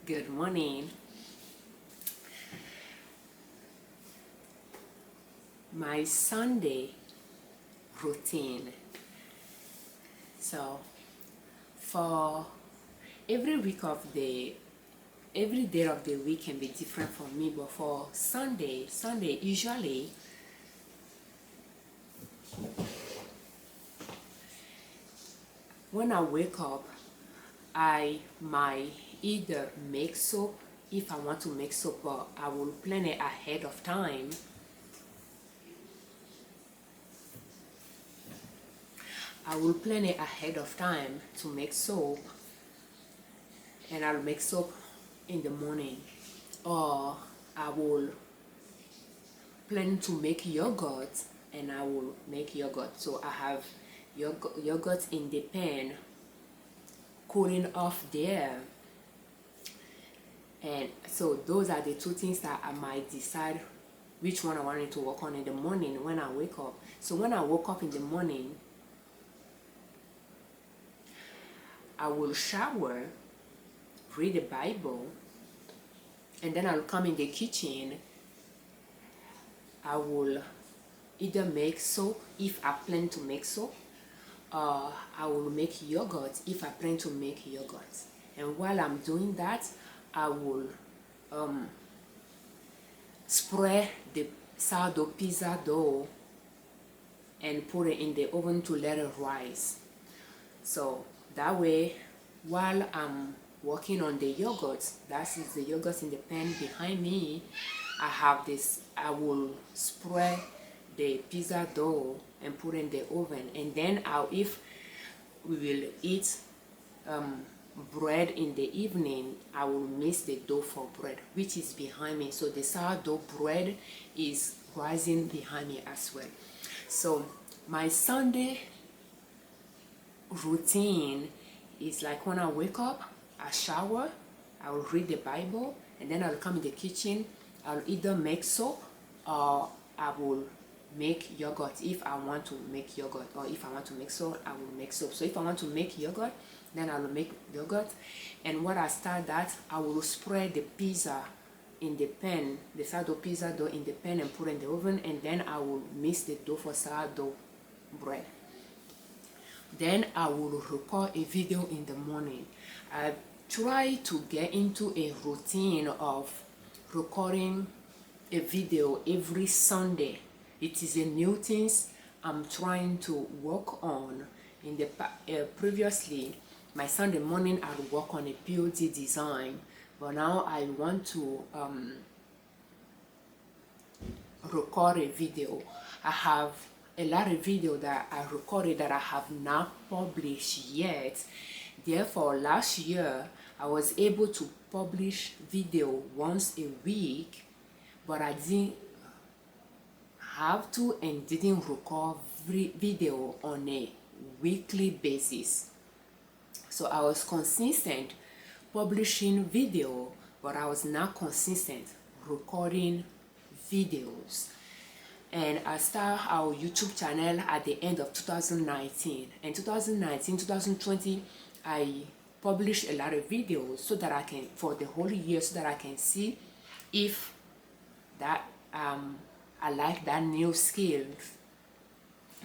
Good morning. My Sunday routine. So, for every week of the every day of the week can be different for me, but for Sunday usually when I wake up, I might either make soap if I want to make soap, but I will plan it ahead of time. I will plan it ahead of time to make soap, and I'll make soap in the morning. Or I will plan to make yogurt, and I will make yogurt. So I have yogurt in the pan cooling off there. And so those are the two things that I might decide which one I wanted to work on in the morning when I wake up. So when I woke up in the morning, I will shower, read the Bible, and then I'll come in the kitchen. I will either make soap if I plan to make soap, or I will make yogurt if I plan to make yogurt. And while I'm doing that, I will spread the sourdough pizza dough and put it in the oven to let it rise. So that way, while I'm working on the yogurt, that is the yogurt in the pan behind me, I have this, I will spread the pizza dough and put in the oven. And then if we will eat bread in the evening, I will mix the dough for bread, which is behind me. So the sourdough bread is rising behind me as well. So my Sunday routine is like when I wake up, I shower, I will read the Bible, and then I'll come in the kitchen. I'll either make soap or I will make yogurt if I want to make yogurt, or if I want to make soap, I will make soap. So if I want to make yogurt, then I will make yogurt. And when I start that, I will spread the pizza in the pan, the sourdough pizza dough in the pan and put in the oven, and then I will mix the dough for sourdough bread. Then I will record a video in the morning. I try to get into a routine of recording a video every Sunday. It is a new thing I'm trying to work on. In the previously, my Sunday morning I would work on a POD design, but now I want to record a video. I have a lot of video that I recorded that I have not published yet. Therefore, last year I was able to publish video once a week, but I didn't have to and didn't record video on a weekly basis. So I was consistent publishing video, but I was not consistent recording videos. And I started our YouTube channel at the end of 2019. In 2020, I published a lot of videos so that I can, for the whole year, so that I can see if that I like that new skill.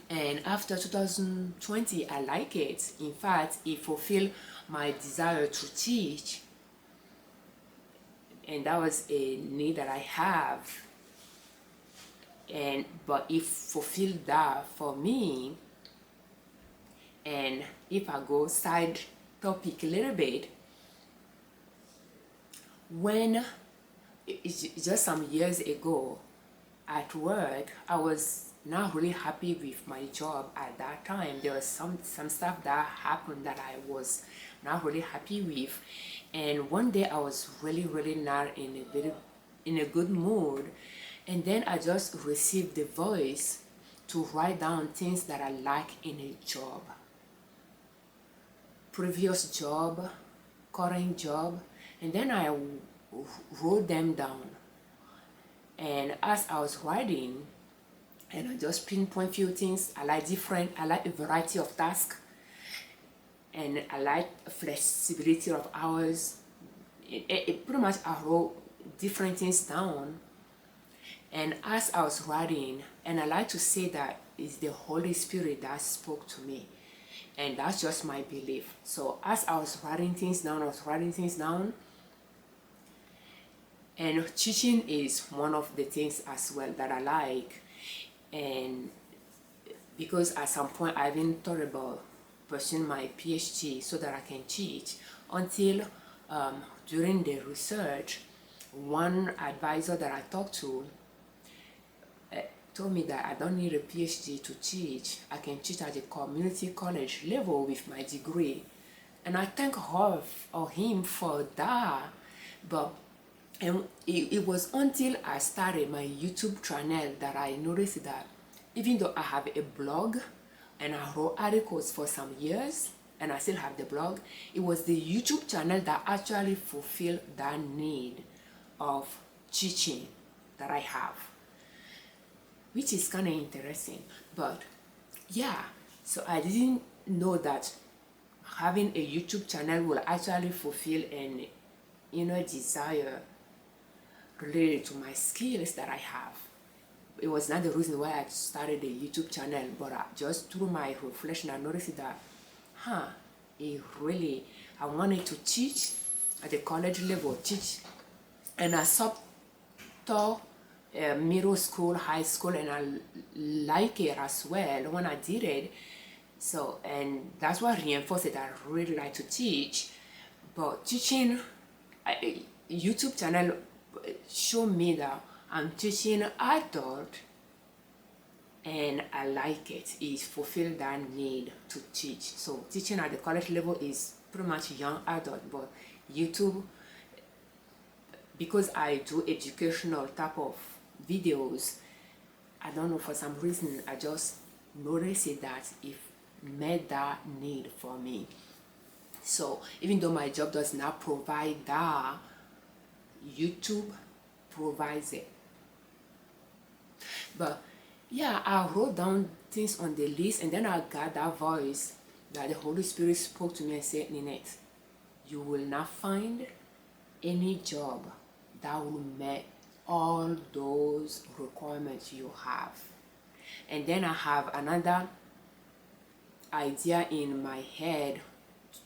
And after 2020, I like it. In fact, it fulfilled my desire to teach. And that was a need that I have. But it fulfilled that for me. And if I go side topic a little bit, when just some years ago at work, I was not really happy with my job at that time. There was some stuff that happened that I was not really happy with, and one day I was really not in a good mood. And then I just received the voice to write down things that I like in a job. Previous job, current job, and then I wrote them down. And as I was writing, and I just pinpoint few things. I like a variety of tasks, and I like flexibility of hours. pretty much I wrote different things down. And as I was writing, and I like to say that it's the Holy Spirit that spoke to me. And that's just my belief. So as I was writing things down, and teaching is one of the things as well that I like. And because at some point I even thought about pursuing my PhD so that I can teach, until during the research, one advisor that I talked to told me that I don't need a PhD to teach. I can teach at the community college level with my degree. And I thank her or him for that. But it was until I started my YouTube channel that I noticed that even though I have a blog and I wrote articles for some years and I still have the blog, it was the YouTube channel that actually fulfilled that need of teaching that I have, which is kind of interesting. But yeah, so I didn't know that having a YouTube channel will actually fulfill an inner desire related to my skills that I have. It was not the reason why I started a YouTube channel, but just through my reflection, I noticed that, I wanted to teach at the college level, and I taught middle school, high school, and I like it as well when I did it. So, and that's what reinforced it. I really like to teach, but teaching, YouTube channel showed me that I'm teaching adult, and I like it. It fulfilled that need to teach. So teaching at the college level is pretty much young adult, but YouTube, because I do educational type of videos, I don't know, for some reason I just noticed that it met that need for me. So even though my job does not provide that, YouTube provides it. But yeah, I wrote down things on the list, and then I got that voice that the Holy Spirit spoke to me and said, Ninette, you will not find any job that will meet all those requirements you have. And then I have another idea in my head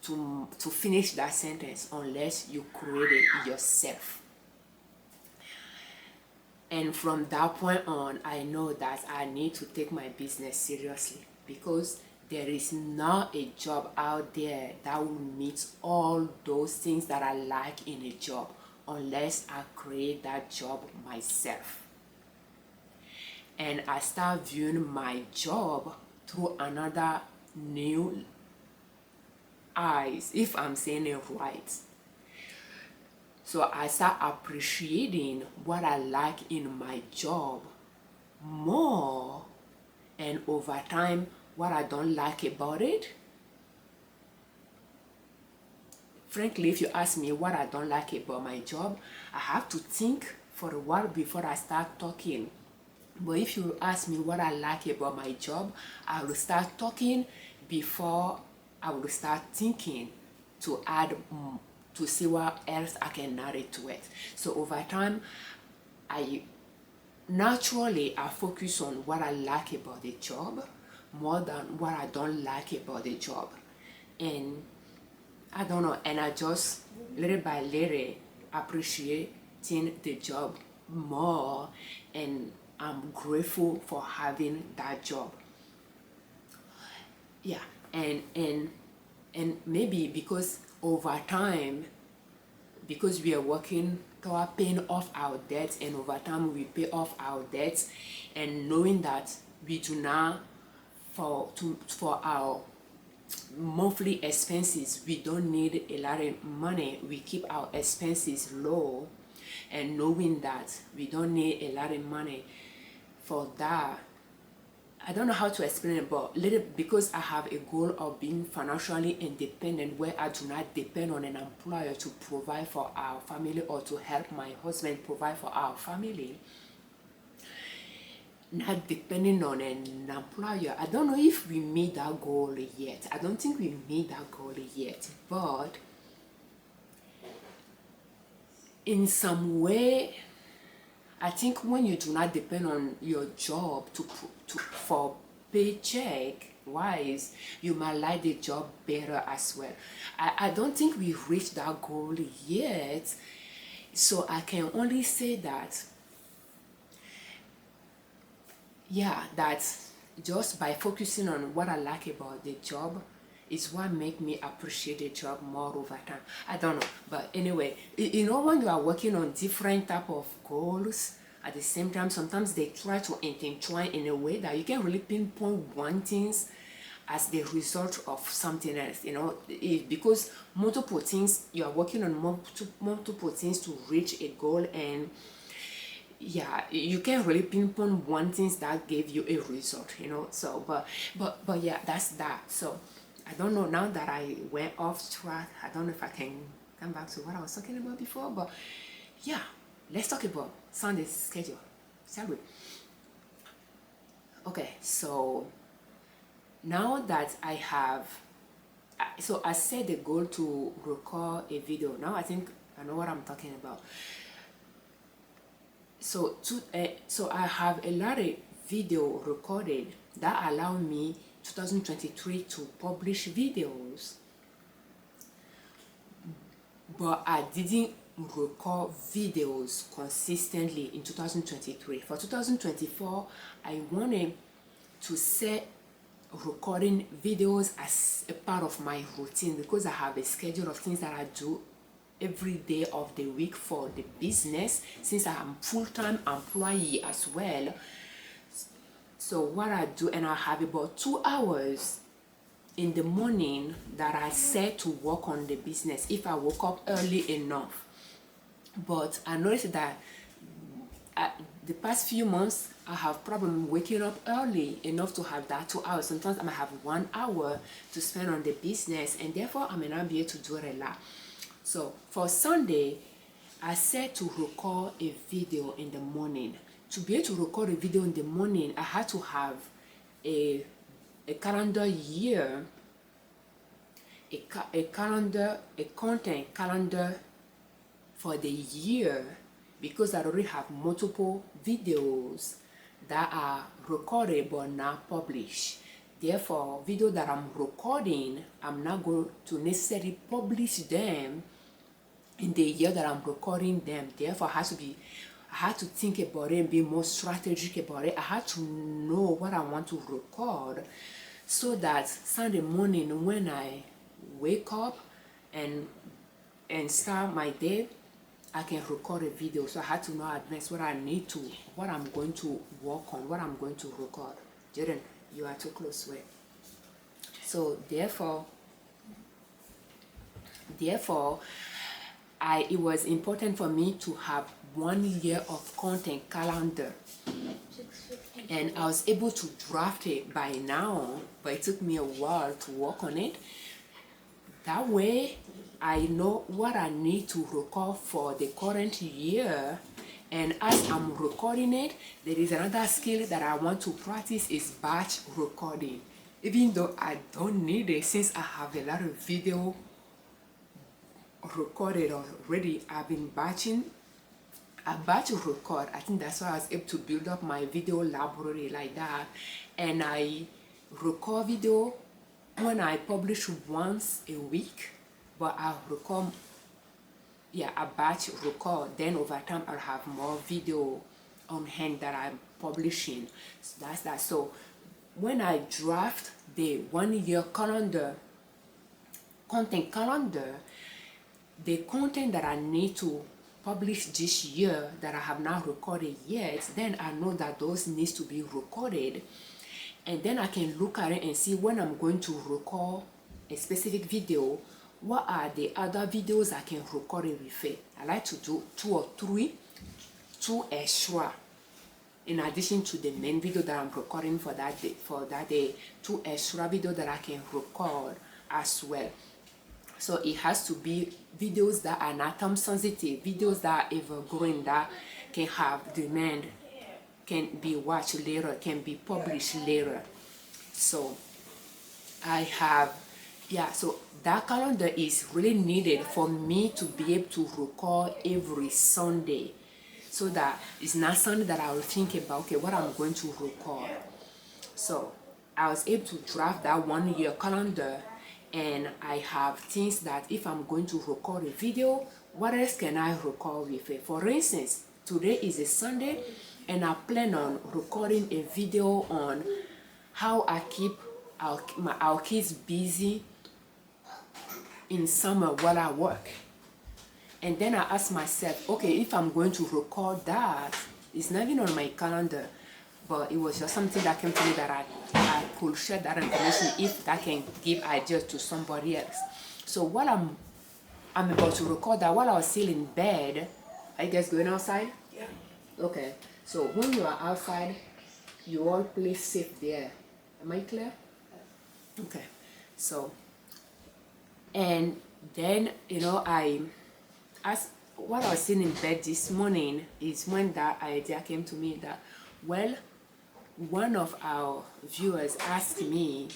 to finish that sentence, unless you create it yourself. And from that point on, I know that I need to take my business seriously, because there is not a job out there that will meet all those things that I like in a job, unless I create that job myself. And I start viewing my job through another new eyes, if I'm saying it right. So I start appreciating what I like in my job more, and over time, what I don't like about it. Frankly, if you ask me what I don't like about my job, I have to think for a while before I start talking. But if you ask me what I like about my job, I will start talking before I will start thinking to add to see what else I can add to it. So over time, I focus on what I like about the job more than what I don't like about the job. And I don't know, and I just little by little appreciating the job more, and I'm grateful for having that job. Yeah, and maybe because over time, because we are working toward paying off our debts, and over time we pay off our debts, and knowing that we do not, for our monthly expenses, we don't need a lot of money, we keep our expenses low, and knowing that we don't need a lot of money for that, I don't know how to explain it, but because I have a goal of being financially independent, where I do not depend on an employer to provide for our family, or to help my husband provide for our family, not depending on an employer. I don't know if we made that goal yet. I don't think we made that goal yet, but in some way, I think when you do not depend on your job for paycheck wise, you might like the job better as well. I don't think we've reached that goal yet, so I can only say that, yeah, that just by focusing on what I like about the job is what make me appreciate the job more over time. I don't know, but anyway, you know, when you are working on different type of goals at the same time, sometimes they try to intertwine in a way that you can really pinpoint one things as the result of something else, you know, because multiple things, you are working on multiple things to reach a goal, and yeah, you can't really pinpoint one thing that gave you a result, you know. So but yeah, that's that. So I don't know, now that I went off track, I don't know if I can come back to what I was talking about before, but yeah, let's talk about Sunday's schedule, shall we? Okay, so now that I have, so I set the goal to record a video. Now I think I know what I'm talking about. So so I have a lot of video recorded that allow me 2023 to publish videos, but I didn't record videos consistently in 2023. For 2024, I wanted to set recording videos as a part of my routine, because I have a schedule of things that I do every day of the week for the business, since I am full-time employee as well. So what I do, and I have about 2 hours in the morning that I set to work on the business if I woke up early enough. But I noticed that the past few months I have problem waking up early enough to have that 2 hours. Sometimes I might have 1 hour to spend on the business, and therefore I may not be able to do it a lot. So for Sunday, I said to record a video in the morning. To be able to record a video in the morning, I had to have a calendar year, a content calendar for the year, because I already have multiple videos that are recorded but not published. Therefore, video that I'm recording, I'm not going to necessarily publish them in the year that I'm recording them. Therefore, I had to think about it and be more strategic about it. I had to know what I want to record, so that Sunday morning when I wake up and start my day, I can record a video. So I had to know advance what what I'm going to work on, what I'm going to record. Jaden, you are too close, wait. So therefore, it was important for me to have 1 year of content calendar, and I was able to draft it by now, but it took me a while to work on it. That way I know what I need to record for the current year, and as I'm recording it, there is another skill that I want to practice, is batch recording. Even though I don't need it, since I have a lot of video recorded already, I've been batching. I batch record. I think that's why I was able to build up my video library like that. And I record video when I publish once a week, but I record, yeah, I batch record. Then over time I'll have more video on hand that I'm publishing. So that's that. So when I draft the 1 year calendar, content calendar, the content that I need to publish this year that I have not recorded yet, then I know that those needs to be recorded, and then I can look at it and see when I'm going to record a specific video, what are the other videos I can record it with it. I like to do 2 or 3, 2 extra, in addition to the main video that I'm recording for that day, 2 extra video that I can record as well. So it has to be videos that are not time sensitive, videos that are evergreen, that can have demand, can be watched later, can be published later. So I have, yeah, so that calendar is really needed for me to be able to record every Sunday, so that it's not Sunday that I will think about, okay, what I'm going to record. So I was able to draft that 1 year calendar, and I have things that if I'm going to record a video, what else can I record with it? For instance, today is a Sunday, and I plan on recording a video on how I keep our kids busy in summer while I work. And then I asked myself, okay, if I'm going to record that, it's not even on my calendar, but it was just something that came to me that I could share that information if that can give ideas to somebody else. So while I'm about to record that, while I was still in bed. Are you guys going outside? Yeah. Okay. So when you are outside, you all play safe there. Am I clear? Okay. So, and then, you know, while I was sitting in bed this morning is when that idea came to me that, well, one of our viewers asked me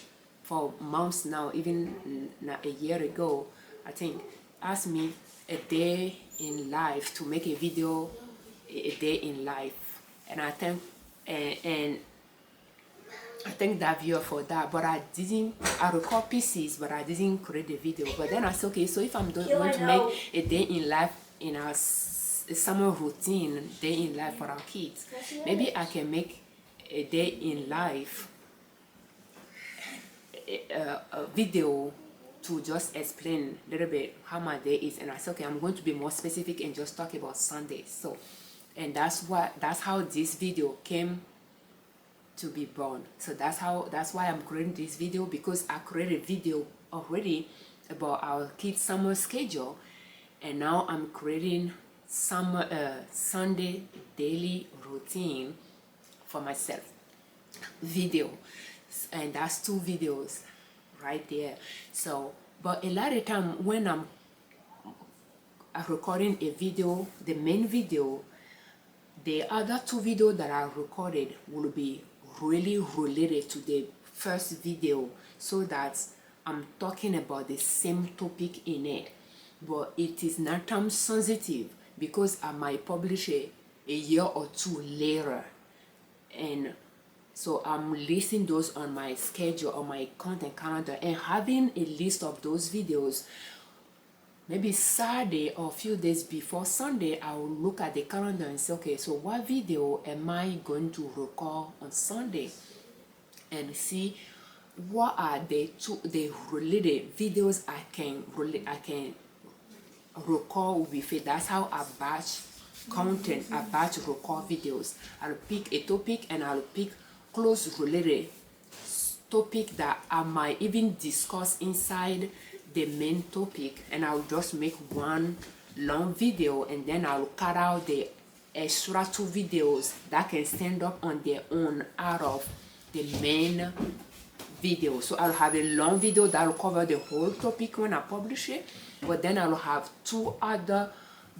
for months now, even a year ago, I think, asked me a day in life, to make a video, a day in life. And I thank that viewer for that, but I record pieces, but I didn't create a video. But then I said, okay, so if I'm going to make a day in life in our summer routine, day in life for our kids, maybe I can make a day in life a video to just explain a little bit how my day is. And I said, okay, I'm going to be more specific and just talk about Sundays. So, and that's how this video came to be born. So that's why I'm creating this video, because I created a video already about our kids' summer schedule, and now I'm creating Sunday daily routine for myself video, and that's 2 videos right there. So, but a lot of time when I'm recording a video, the main video, the other 2 videos that I recorded will be really related to the first video, so that I'm talking about the same topic in it, but it is not time sensitive, because I might publish a year or 2 later. And so I'm listing those on my schedule, on my content calendar, and having a list of those videos. Maybe Saturday or a few days before Sunday, I will look at the calendar and say, okay, so what video am I going to record on Sunday? And see what are the related videos I can record with it. That's how I batch content, I batch record videos. I'll pick a topic and I'll pick close related topic that I might even discuss inside the main topic, and I'll just make one long video, and then I'll cut out the extra 2 videos that can stand up on their own out of the main video. So I'll have a long video that will cover the whole topic when I publish it, but then I'll have 2 other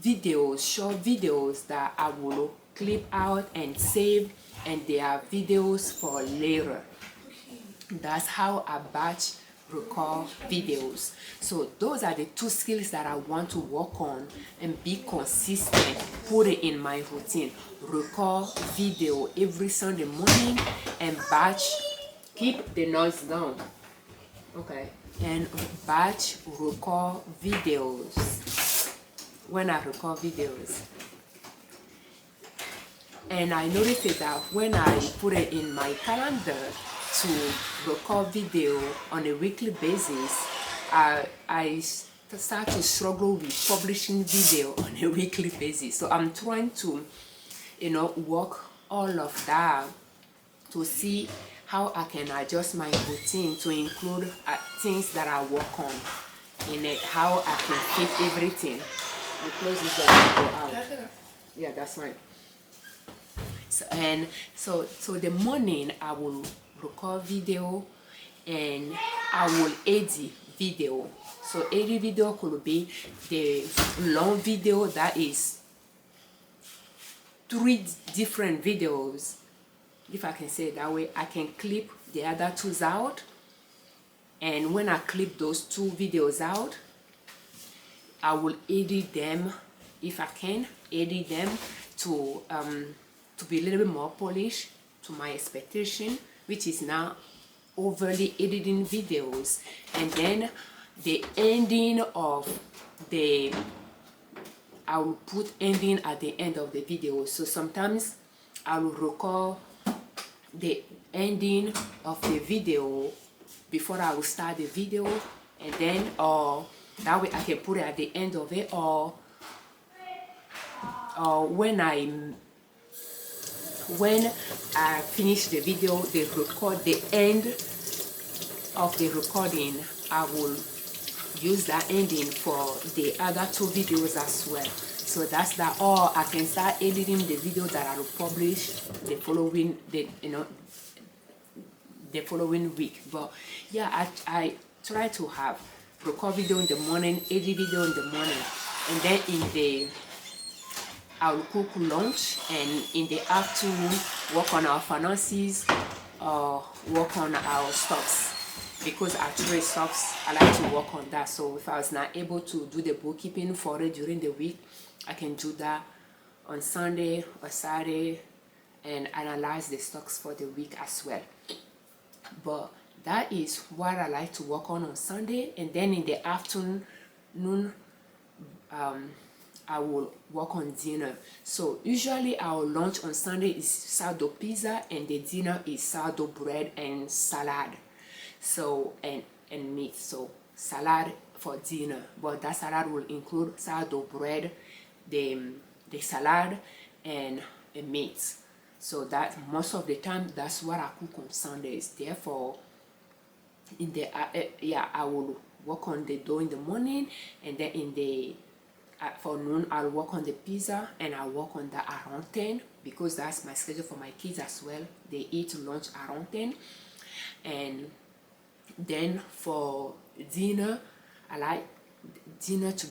videos, short videos, that I will clip out and save, and they are videos for later. That's how I batch record videos. So those are the 2 skills that I want to work on and be consistent, put it in my routine. Record video every Sunday morning and batch, keep the noise down, okay, and batch record videos when I record videos. And I noticed that when I put it in my calendar to record video on a weekly basis, I start to struggle with publishing video on a weekly basis. So I'm trying to, you know, work all of that to see how I can adjust my routine to include things that I work on in it, how I can fit everything. You close this door and go out. Yeah, that's fine. So the morning I will record video and I will edit video. So edit video could be the long video that is 3 different videos, if I can say it that way. I can clip the other 2 out and when I clip those two videos out, I will edit them, if I can edit them to be a little bit more polished to my expectation, which is now overly editing videos. And then the ending of the I will put ending at the end of the video. So sometimes I will record the ending of the video before I will start the video, and then that way I can put it at the end of it, or when I finish the video, they record the end of the recording, I will use that ending for the other two videos as well. So that's that. Or I can start editing the video that I will publish the following the following week. But yeah, I try to have record video in the morning, edit video in the morning, and then I will cook lunch, and in the afternoon work on our finances or work on our stocks, because I trade stocks. I like to work on that. So if I was not able to do the bookkeeping for it during the week, I can do that on Sunday or Saturday and analyze the stocks for the week as well. But that is what I like to work on Sunday. And then in the afternoon, I will work on dinner. So usually our lunch on Sunday is sourdough pizza, and the dinner is sourdough bread and salad. So and meat. So salad for dinner, but that salad will include sourdough bread, the salad, and a meat. So that most of the time that's what I cook on Sundays. Therefore, in the I will work on the dough in the morning, and then in the for noon I'll work on the pizza, and I'll work on the around 10, because that's my schedule for my kids as well. They eat lunch around 10. And then for dinner, I like dinner to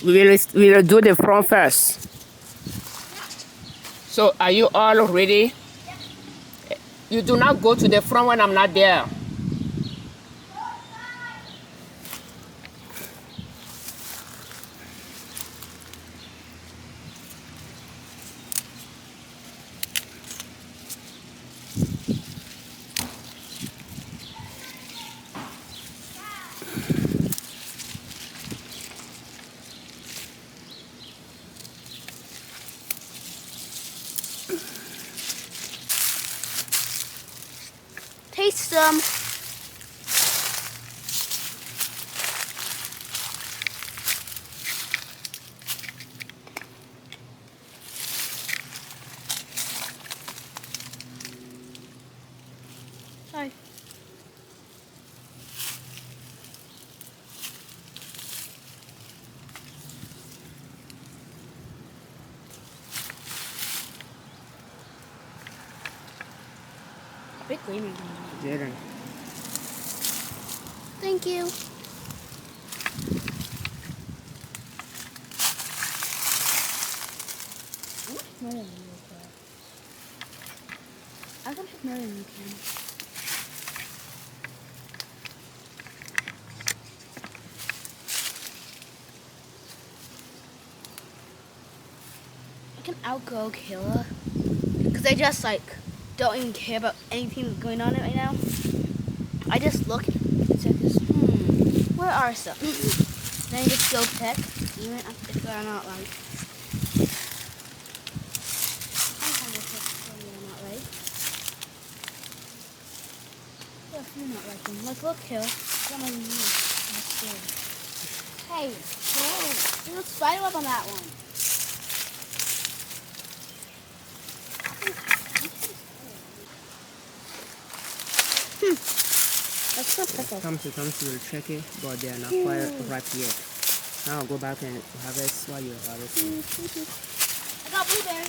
we will do the front first. So are you all ready? You do not go to the front when I'm not there. Taste them. Sorry. Big gleaming. Jaden. Thank you. I can put more in you can. I can outgrow Kayla because I just like don't even care about anything that's going on right now. I just look and say this. Where are some? Then I just go pick, even if they're not like. Sometimes I pick when they're not right. Yeah, you're not like them. Like, look here. Some of you. Hey, whoa! There's a spider web on that one. That's not purple. Come to will check it, but they are not quite ripe yet. Now I'll go back and harvest while you're harvesting. I got blueberry.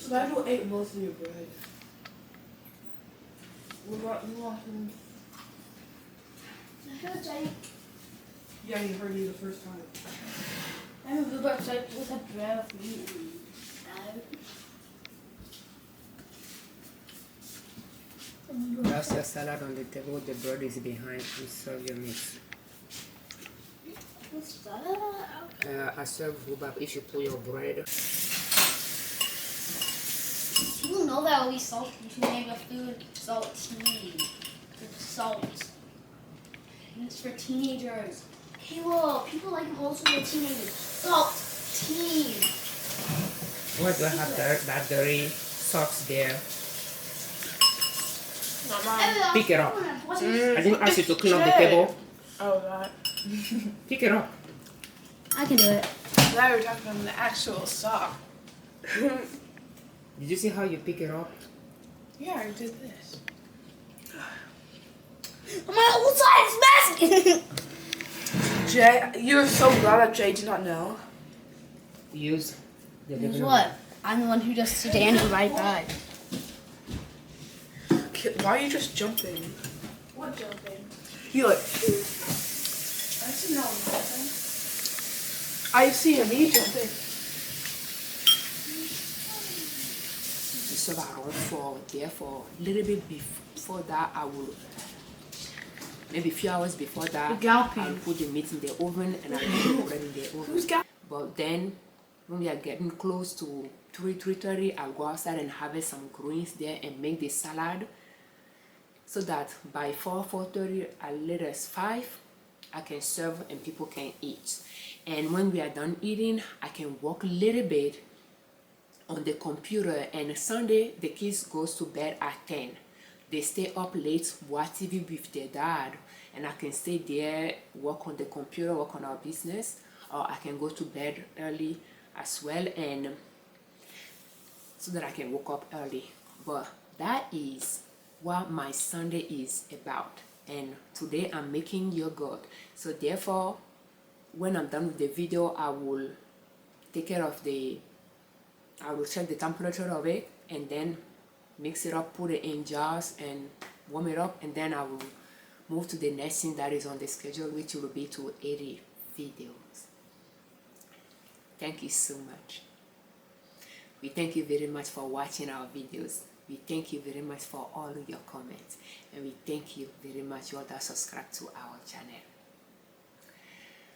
Nigel ate most of your bread. You want some? Yeah, he heard you the first time. I have the website with a bread of meat. That's your salad on the table. The bread is behind. You serve your meat. What's that? I serve rhubarb if you put your bread. People know that will be salty to make a food salty. It's salt. And it's for teenagers. Hey, well, people like them also for teenagers. Salt. Teen. Why do I have that dirty socks there? Not mine. Pick it up. I didn't ask you to clean up the table. Oh, that. Pick it up. I can do it. Now we're talking about the actual sock. Did you see how you pick it up? Yeah, I did this. My whole side is messy. Jay, you're so glad that Jay did not know. Use the Guess living what? I'm the one who just standing right by. Why are you just jumping? What jumping? You like. I see no one jumping. I see me jumping. So that I for therefore a little bit before that I will maybe a few hours before that I'll put the meat in the oven and I'll put the bread in the oven. But then when we are getting close to 3:30, I'll go outside and harvest some greens there and make the salad so that by 4:30 at latest 5 I can serve and people can eat. And when we are done eating, I can walk a little bit on the computer. And Sunday the kids goes to bed at 10. They stay up late, watch TV with their dad, and I can stay there, work on the computer, work on our business, or I can go to bed early as well, and so that I can wake up early. But that is what my Sunday is about. And today I'm making yogurt, so therefore when I'm done with the video I will take care of I will check the temperature of it and then mix it up, put it in jars and warm it up, and then I will move to the next thing that is on the schedule, which will be to edit videos. Thank you so much. We thank you very much for watching our videos. We thank you very much for all of your comments, and we thank you very much all that subscribe to our channel.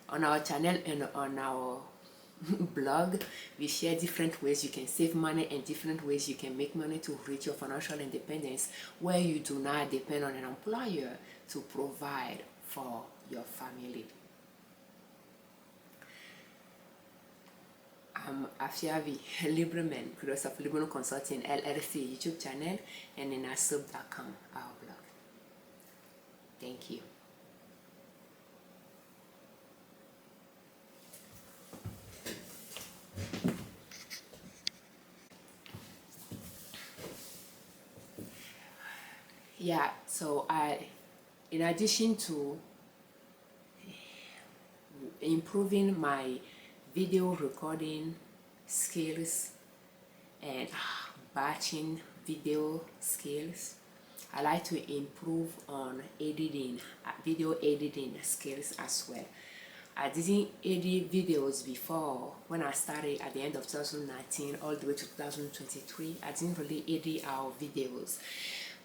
On our channel and on our blog, we share different ways you can save money and different ways you can make money to reach your financial independence, where you do not depend on an employer to provide for your family. I'm Afiavi Liberman, creator of Liberman Consulting L.L.C YouTube channel, and in sourdough.com, our blog. Thank you. Yeah, so in addition to improving my video recording skills and batching video skills, I like to improve on editing, video editing skills as well. I didn't edit videos before. When I started at the end of 2019 all the way to 2023, I didn't really edit our videos,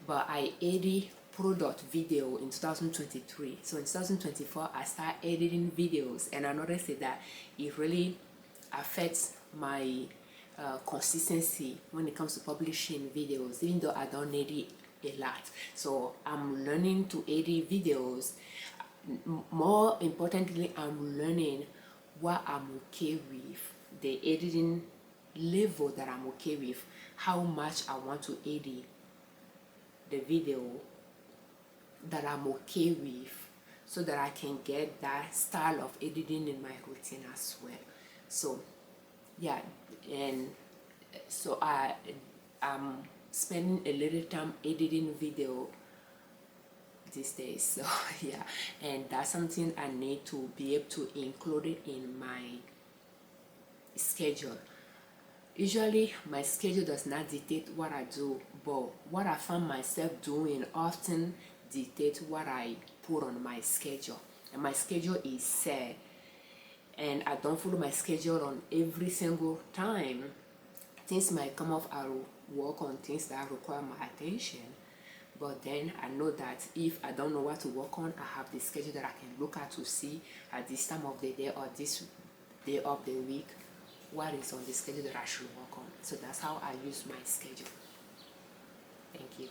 but I edit product video in 2023. So in 2024 I start editing videos, and I noticed that it really affects my consistency when it comes to publishing videos, even though I don't edit a lot. So I'm learning to edit videos. More importantly, I'm learning what I'm okay with, the editing level that I'm okay with, how much I want to edit the video that I'm okay with, so that I can get that style of editing in my routine as well. So yeah, and so I'm spending a little time editing video these days. So yeah, and that's something I need to be able to include it in my schedule. Usually my schedule does not dictate what I do, but what I find myself doing often dictates what I put on my schedule. And my schedule is set, and I don't follow my schedule on every single time. Things might come up, I'll work on things that require my attention. But then I know that if I don't know what to work on, I have the schedule that I can look at to see at this time of the day or this day of the week what is on the schedule that I should work on. So that's how I use my schedule. Thank you.